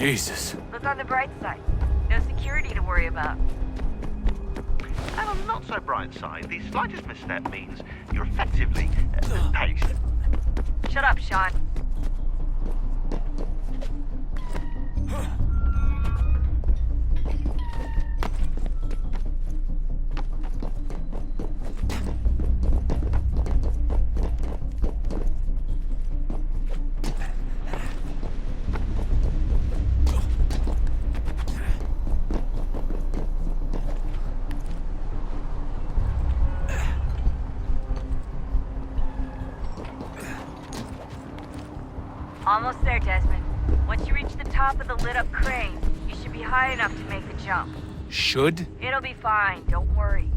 Jesus. Look on the bright side. No security to worry about. And on the not so bright side, the slightest misstep means you're effectively paged. Shut up, Sean. Almost there, Desmond. Once you reach the top of the lit-up crane, you should be high enough to make the jump. Should? It'll be fine, don't worry.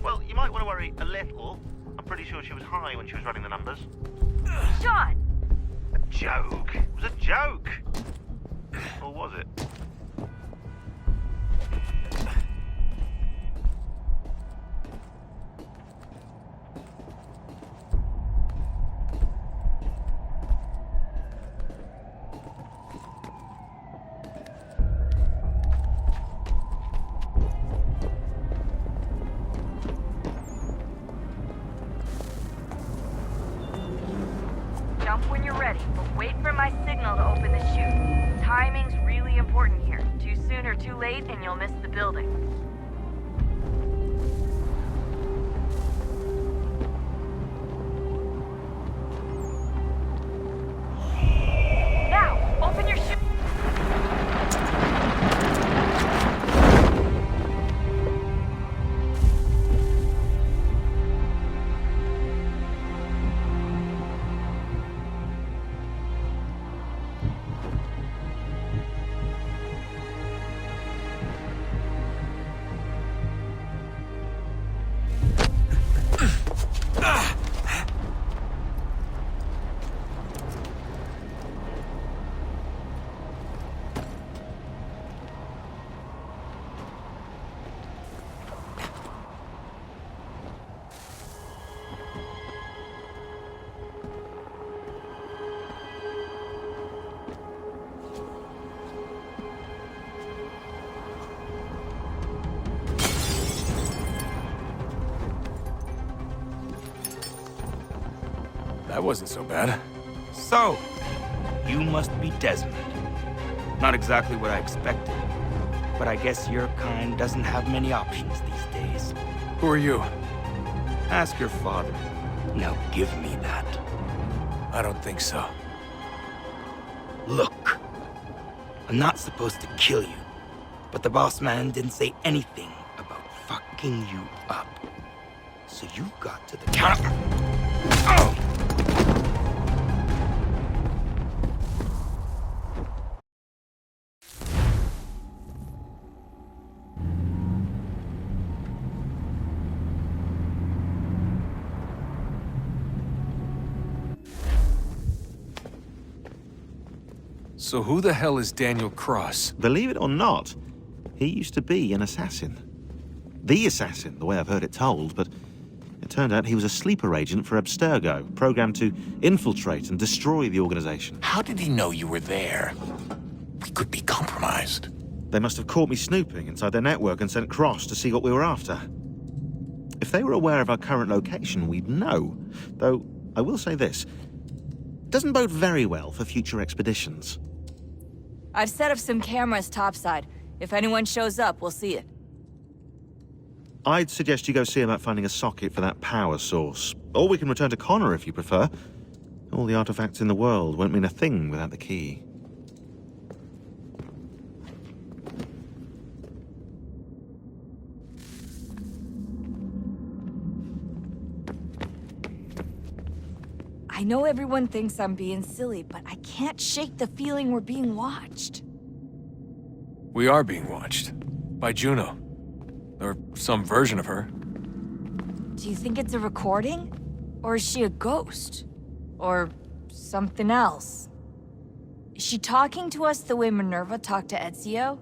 Well, you might want to worry a little. I'm pretty sure she was high when she was running the numbers. Sean! A joke. It was a joke. Or was it? Jump when you're ready, but wait for my signal to open the chute. Timing's really important here. Too soon or too late, and you'll miss the building. Now, open your chute. That wasn't so bad. So, you must be Desmond. Not exactly what I expected, but I guess your kind doesn't have many options these days. Who are you? Ask your father. Now give me that. I don't think so. Look, I'm not supposed to kill you, but the boss man didn't say anything about fucking you up. So you got to the counter. Oh! So who the hell is Daniel Cross? Believe it or not, he used to be an assassin. The assassin, the way I've heard it told, but it turned out he was a sleeper agent for Abstergo, programmed to infiltrate and destroy the organization. How did he know you were there? We could be compromised. They must have caught me snooping inside their network and sent Cross to see what we were after. If they were aware of our current location, we'd know. Though, I will say this. Doesn't bode very well for future expeditions. I've set up some cameras topside. If anyone shows up, we'll see it. I'd suggest you go see about finding a socket for that power source. Or we can return to Connor if you prefer. All the artifacts in the world won't mean a thing without the key. I know everyone thinks I'm being silly, but I can't shake the feeling we're being watched. We are being watched. By Juno. Or some version of her. Do you think it's a recording? Or is she a ghost? Or something else? Is she talking to us the way Minerva talked to Ezio?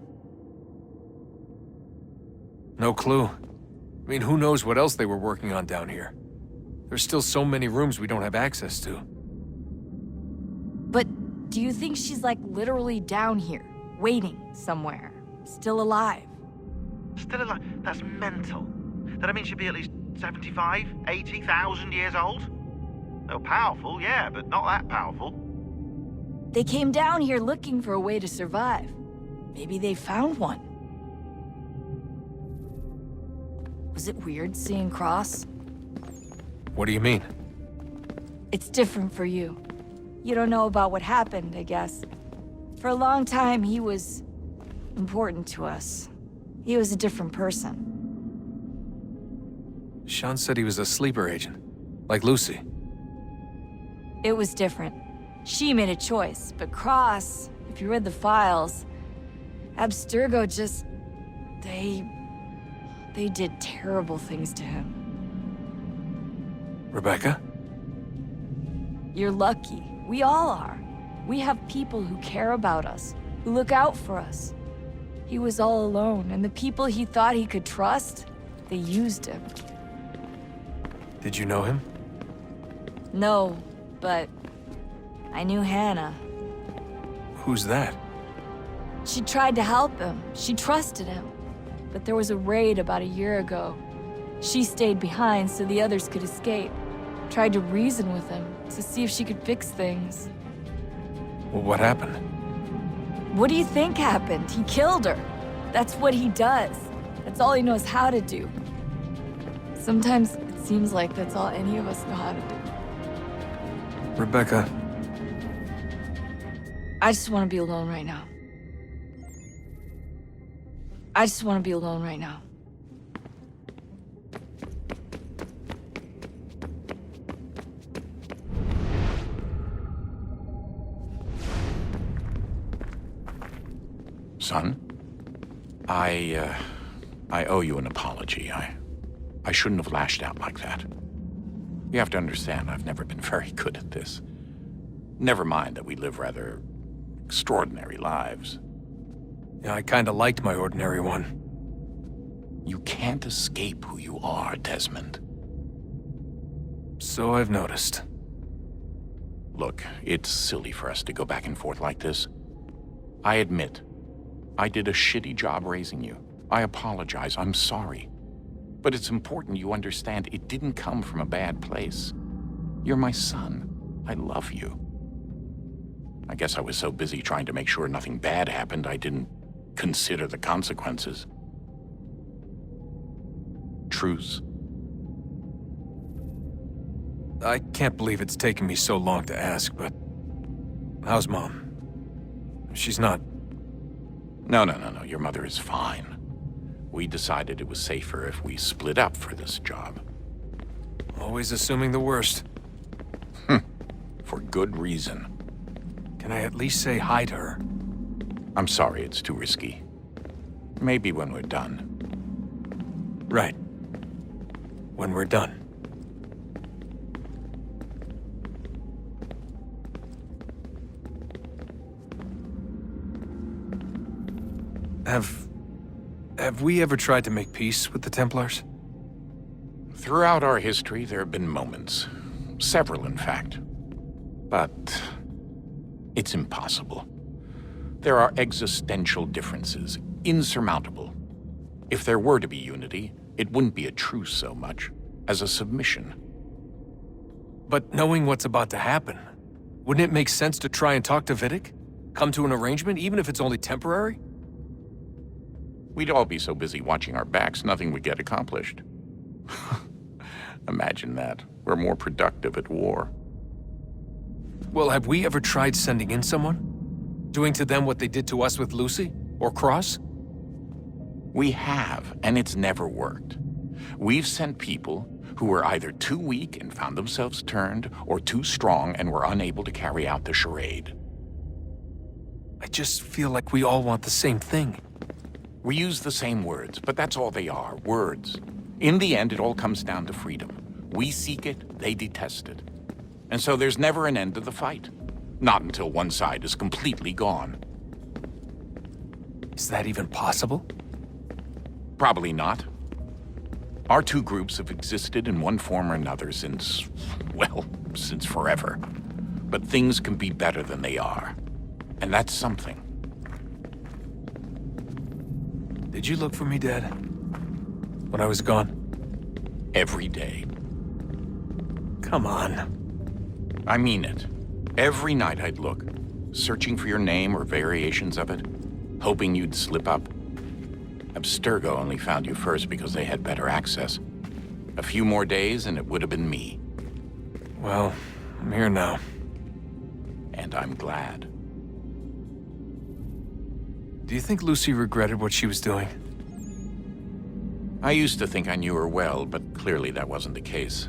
No clue. I mean, who knows what else they were working on down here? There's still so many rooms we don't have access to. But Do you think she's like literally down here, waiting somewhere, still alive? Still alive? That's mental. That means she'd be at least 75, 80,000 years old? Oh, powerful, yeah, but not that powerful. They came down here looking for a way to survive. Maybe they found one. Was it weird seeing Cross? What do you mean? It's different for you. You don't know about what happened, I guess. For a long time, he was important to us. He was a different person. Sean said he was a sleeper agent, like Lucy. It was different. She made a choice, but Cross, if you read the files, Abstergo just... They did terrible things to him. Rebecca? You're lucky. We all are. We have people who care about us, who look out for us. He was all alone, and the people he thought he could trust, they used him. Did you know him? No, but I knew Hannah. Who's that? She tried to help him. She trusted him. But there was a raid about a year ago. She stayed behind so the others could escape. Tried to reason with him to see if she could fix things. Well, what happened? What do you think happened? He killed her. That's what he does. That's all he knows how to do. Sometimes it seems like that's all any of us know how to do. Rebecca. I just want to be alone right now. I just want to be alone right now. Son, I owe you an apology. I shouldn't have lashed out like that. You have to understand, I've never been very good at this. Never mind that we live rather extraordinary lives. Yeah, I kinda liked my ordinary one. You can't escape who you are, Desmond. So I've noticed. Look, it's silly for us to go back and forth like this. I admit, I did a shitty job raising you. I apologize, I'm sorry. But it's important you understand it didn't come from a bad place. You're my son. I love you. I guess I was so busy trying to make sure nothing bad happened, I didn't consider the consequences. Truce? I can't believe it's taken me so long to ask, but... how's Mom? She's not... No. Your mother is fine. We decided it was safer if we split up for this job. Always assuming the worst. For good reason. Can I at least say hi to her? I'm sorry, it's too risky. Maybe when we're done. Right. When we're done. Have we ever tried to make peace with the Templars? Throughout our history, there have been moments. Several, in fact. But it's impossible. There are existential differences, insurmountable. If there were to be unity, it wouldn't be a truce so much as a submission. But knowing what's about to happen, wouldn't it make sense to try and talk to Vidic? Come to an arrangement, even if it's only temporary? We'd all be so busy watching our backs, nothing would get accomplished. Imagine that. We're more productive at war. Well, have we ever tried sending in someone? Doing to them what they did to us with Lucy? Or Cross? We have, and it's never worked. We've sent people who were either too weak and found themselves turned, or too strong and were unable to carry out the charade. I just feel like we all want the same thing. We use the same words, but that's all they are, words. In the end, it all comes down to freedom. We seek it, they detest it. And so there's never an end to the fight. Not until one side is completely gone. Is that even possible? Probably not. Our two groups have existed in one form or another since, well, since forever. But things can be better than they are. And that's something. Did you look for me, Dad? When I was gone? Every day. Come on. I mean it. Every night I'd look, searching for your name or variations of it, hoping you'd slip up. Abstergo only found you first because they had better access. A few more days and it would have been me. Well, I'm here now. And I'm glad. Do you think Lucy regretted what she was doing? I used to think I knew her well, but clearly that wasn't the case.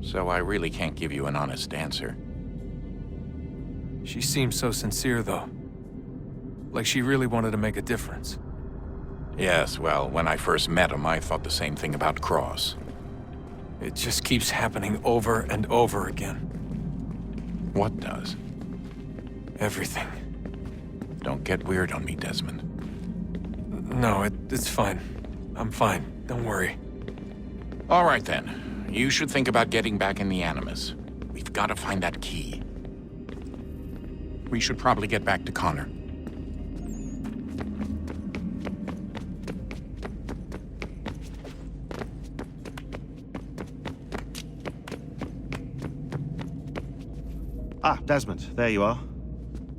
So I really can't give you an honest answer. She seemed so sincere, though. Like she really wanted to make a difference. Yes, well, when I first met him, I thought the same thing about Cross. It just keeps happening over and over again. What does? Everything. Don't get weird on me, Desmond. No, it's fine. I'm fine. Don't worry. All right, then. You should think about getting back in the Animus. We've got to find that key. We should probably get back to Connor. Ah, Desmond, there you are.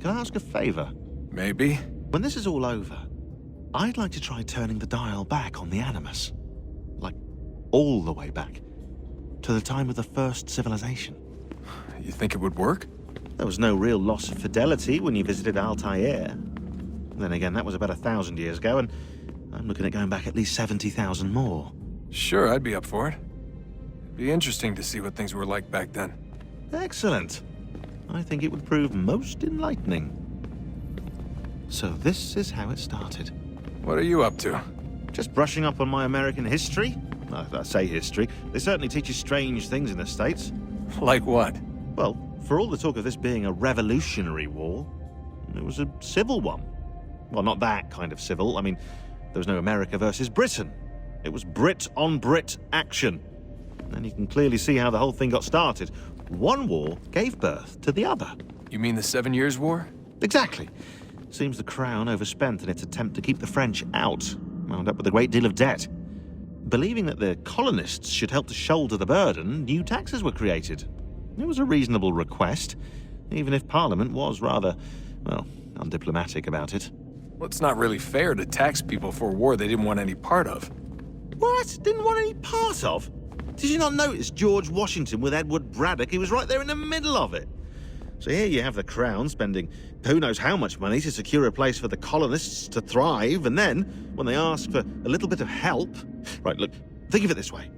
Can I ask a favor? Maybe? When this is all over, I'd like to try turning the dial back on the Animus. Like, all the way back. To the time of the first civilization. You think it would work? There was no real loss of fidelity when you visited Altair. Then again, that was about 1,000 years ago, and I'm looking at going back at least 70,000 more. Sure, I'd be up for it. It'd be interesting to see what things were like back then. Excellent. I think it would prove most enlightening. So this is how it started. What are you up to? Just brushing up on my American history. I say history. They certainly teach you strange things in the States. Like what? Well, for all the talk of this being a revolutionary war, it was a civil one. Well, not that kind of civil. I mean, there was no America versus Britain. It was Brit on Brit action. And you can clearly see how the whole thing got started. One war gave birth to the other. You mean the 7 Years' War? Exactly. Seems the Crown overspent in its attempt to keep the French out, wound up with a great deal of debt. Believing that the colonists should help to shoulder the burden, new taxes were created. It was a reasonable request, even if Parliament was rather, well, undiplomatic about it. Well, it's not really fair to tax people for a war they didn't want any part of. What? Didn't want any part of? Did you not notice George Washington with Edward Braddock? He was right there in the middle of it. So here you have the Crown spending who knows how much money to secure a place for the colonists to thrive, and then, when they ask for a little bit of help... Right, look, think of it this way.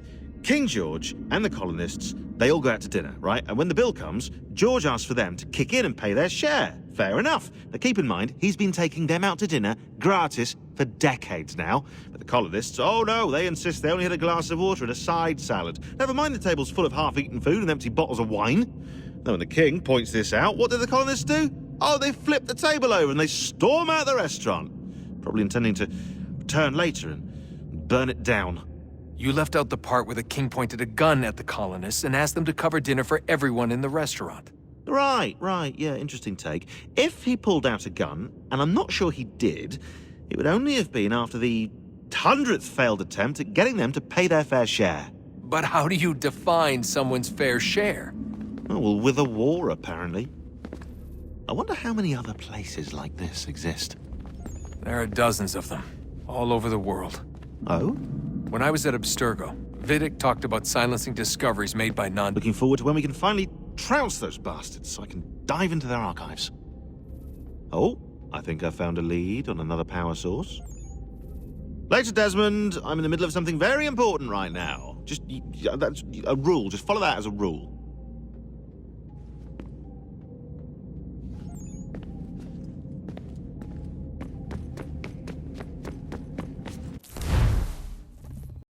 King George and the colonists, they all go out to dinner, right? And when the bill comes, George asks for them to kick in and pay their share. Fair enough. Now keep in mind, he's been taking them out to dinner gratis for decades now. But the colonists, oh no, they insist they only had a glass of water and a side salad. Never mind the table's full of half-eaten food and empty bottles of wine. Then when the king points this out, what do the colonists do? Oh, they flip the table over and they storm out the restaurant. Probably intending to return later and burn it down. You left out the part where the king pointed a gun at the colonists and asked them to cover dinner for everyone in the restaurant. Right, yeah, interesting take. If he pulled out a gun, and I'm not sure he did, it would only have been after the 100th failed attempt at getting them to pay their fair share. But how do you define someone's fair share? Oh, well, with a war, apparently. I wonder how many other places like this exist. There are dozens of them, all over the world. Oh? When I was at Abstergo, Vidic talked about silencing discoveries made by non... Looking forward to when we can finally trounce those bastards so I can dive into their archives. Oh, I think I found a lead on another power source. Later, Desmond. I'm in the middle of something very important right now. That's a rule. Just follow that as a rule.